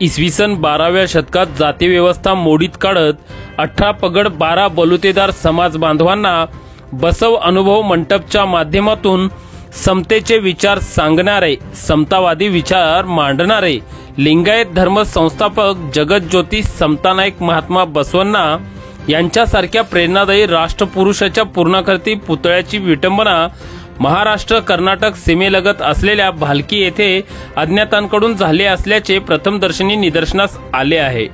इसवी सन 12व्या शतकात जाती व्यवस्था मोडीत काढत 18 पगड 12 बलुतेदार समाज बांधवांना बसव अनुभव मंडपच्या माध्यमातून समतेचे विचार सांगणारे, समतावादी विचार मांडणारे लिंगायत धर्म संस्थापक जगज्योती समतानायक महात्मा बसवण्णा यांच्यासारख्या प्रेरणादायी राष्ट्रपुरुषाच्या पूर्णाकृती पुतळ्याची विटंबना महाराष्ट्र कर्नाटक सीमेलगत असलेल्या भालकी येथे अज्ञातांकडून झाले असल्याचे प्रथमदर्शनी निदर्शनास आले आहे।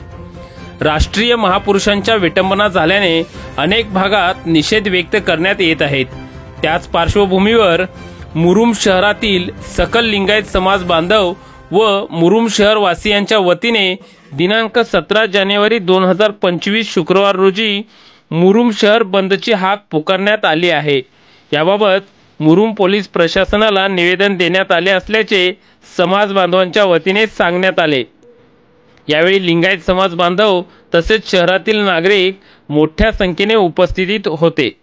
राष्ट्रीय महापुरुषांच्या विटंबना झाल्याने अनेक भागात निषेध व्यक्त करण्यात येत आहेत। त्याच पार्श्वभूमीवर मुरुम शहरातील सकल लिंगायत समाज बांधव व मुरुम शहर वासियांच्या वतीने दिनांक 17 जानेवारी 2025 शुक्रवार रोजी मुरुम शहर बंदची हाक पुकारण्यात आली आहे। याबाबत मुरुम पोलीस प्रशासनाला निवेदन देण्यात आले असल्याचे समाज बांधवांच्या वतीने सांगण्यात आले। यावेळी लिंगायत समाज बांधव तसेच शहरातील नागरिक मोठ्या संख्येने उपस्थित होते।